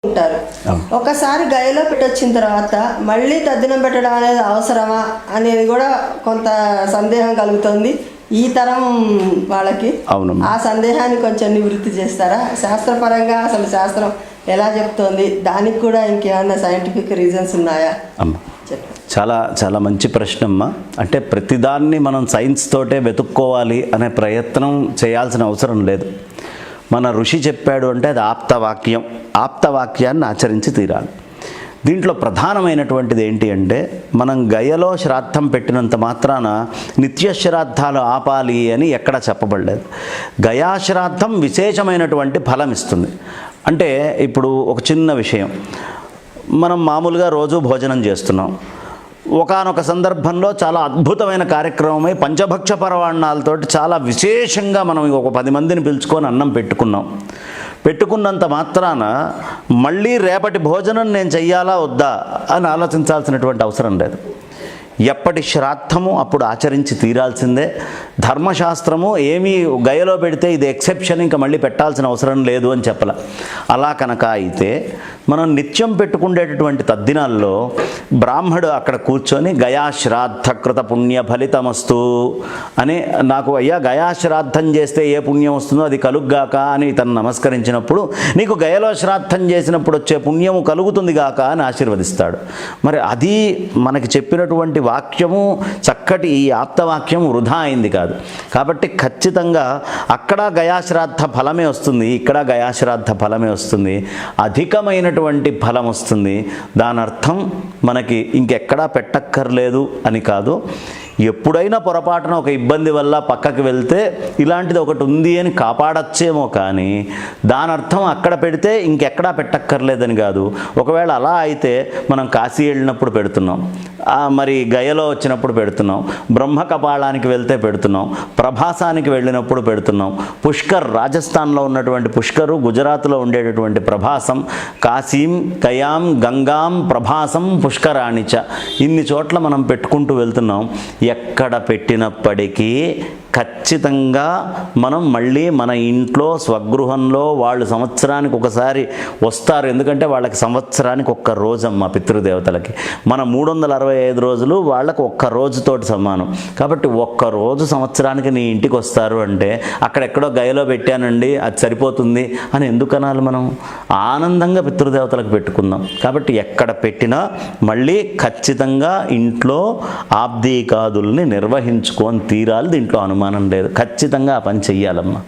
ఉంటారు. ఒకసారి గయలో పెట్టొచ్చిన తర్వాత మళ్ళీ తద్దినం పెట్టడం అనేది అవసరమా అనేది కూడా కొంత సందేహం కలుగుతుంది ఈ తరం వాళ్ళకి. ఆ సందేహాన్ని కొంచెం నివృత్తి చేస్తారా? శాస్త్రపరంగా అసలు శాస్త్రం ఎలా చెప్తోంది, దానికి కూడా ఇంకేమన్నా సైంటిఫిక్ రీజన్స్ ఉన్నాయా? చాలా చాలా మంచి ప్రశ్న అమ్మా. అంటే ప్రతిదాన్ని మనం సైన్స్ తోటే వెతుక్కోవాలి అనే ప్రయత్నం చేయాల్సిన అవసరం లేదు. మన ఋషి చెప్పాడు అంటే అది ఆప్తవాక్యం. ఆప్తవాక్యాన్ని ఆచరించి తీరాలి. దీంట్లో ప్రధానమైనటువంటిది ఏంటి అంటే, మనం గయలో శ్రాద్ధం పెట్టినంత మాత్రాన నిత్య శ్రాద్ధాలు ఆపాలి అని ఎక్కడా చెప్పబడలేదు. గయాశ్రాద్ధం విశేషమైనటువంటి ఫలం ఇస్తుంది. అంటే ఇప్పుడు ఒక చిన్న విషయం, మనం మామూలుగా రోజు భోజనం చేస్తున్నాం. ఒకానొక సందర్భంలో చాలా అద్భుతమైన కార్యక్రమమై పంచభక్ష పరవాణాలతోటి చాలా విశేషంగా మనం ఒక 10 మందిని పిలుచుకొని అన్నం పెట్టుకున్నంత మాత్రాన మళ్ళీ రేపటి భోజనం నేను చెయ్యాలా వద్దా అని ఆలోచించాల్సినటువంటి అవసరం లేదు. ఎప్పటి శ్రాద్ధము అప్పుడు ఆచరించి తీరాల్సిందే. ధర్మశాస్త్రము ఏమీ గయలో పెడితే ఇది ఎక్సెప్షన్, ఇంకా మళ్ళీ పెట్టాల్సిన అవసరం లేదు అని చెప్పాల. అలా కనుక అయితే మనం నిత్యం పెట్టుకునేటటువంటి తద్దినాల్లో బ్రాహ్మడు అక్కడ కూర్చొని గయాశ్రాద్ధ కృత పుణ్య ఫలితమస్తు అని, నాకు అయ్యా గయాశ్రాద్ధం చేస్తే ఏ పుణ్యం వస్తుందో అది కలుగ్గాక అని తను నమస్కరించినప్పుడు, నీకు గయలో శ్రాద్ధం చేసినప్పుడు వచ్చే పుణ్యము కలుగుతుంది గాక అని ఆశీర్వదిస్తాడు. మరి అది మనకి చెప్పినటువంటి వాక్యము చక్కటి ఈ ఆప్తవాక్యం వృధా అయింది కాదు. కాబట్టి ఖచ్చితంగా అక్కడ గయాశ్రాద్ధ ఫలమే వస్తుంది, ఇక్కడ గయాశ్రాద్ధ ఫలమే వస్తుంది, అధికమైనటువంటి ఫలం వస్తుంది. దాని అర్థం మనకి ఇంకెక్కడా పెట్టక్కర్లేదు అని కాదు. ఎప్పుడైనా పొరపాటున ఒక ఇబ్బంది వల్ల పక్కకి వెళ్తే ఇలాంటిది ఒకటి ఉంది అని కాపాడచ్చేమో, కానీ దాని అర్థం అక్కడ పెడితే ఇంకెక్కడా పెట్టక్కర్లేదని కాదు. ఒకవేళ అలా అయితే మనం కాశీ వెళ్ళినప్పుడు పెడుతున్నాం, మరి గయలో వచ్చినప్పుడు పెడుతున్నాం, బ్రహ్మ కపాళానికి వెళ్తే పెడుతున్నాం, ప్రభాసానికి వెళ్ళినప్పుడు పెడుతున్నాం, పుష్కర్ రాజస్థాన్లో ఉన్నటువంటి పుష్కరు, గుజరాత్లో ఉండేటటువంటి ప్రభాసం, కాశీం కయాం గంగాం ప్రభాసం పుష్కరాణిచ, ఇన్ని చోట్ల మనం పెట్టుకుంటూ వెళ్తున్నాం. ఎక్కడ పెట్టినప్పటికీ ఖచ్చితంగా మనం మళ్ళీ మన ఇంట్లో స్వగృహంలో వాళ్ళు సంవత్సరానికి ఒకసారి వస్తారు. ఎందుకంటే వాళ్ళకి సంవత్సరానికి ఒక్క రోజమ్మా పితృదేవతలకి. మన 365 రోజులు వాళ్ళకు ఒక్క రోజుతోటి సమానం. కాబట్టి ఒక్క రోజు సంవత్సరానికి నీ ఇంటికి వస్తారు అంటే అక్కడెక్కడో గయలో పెట్టానండి అది సరిపోతుంది అని ఎందుకు అనాలి? మనం ఆనందంగా పితృదేవతలకు పెట్టుకుందాం. కాబట్టి ఎక్కడ పెట్టినా మళ్ళీ ఖచ్చితంగా ఇంట్లో ఆబ్దీకాదుల్ని నిర్వహించుకొని తీరాలి. దీంట్లో అనుమానం లేదు. ఖచ్చితంగా ఆ పని చెయ్యాలమ్మా.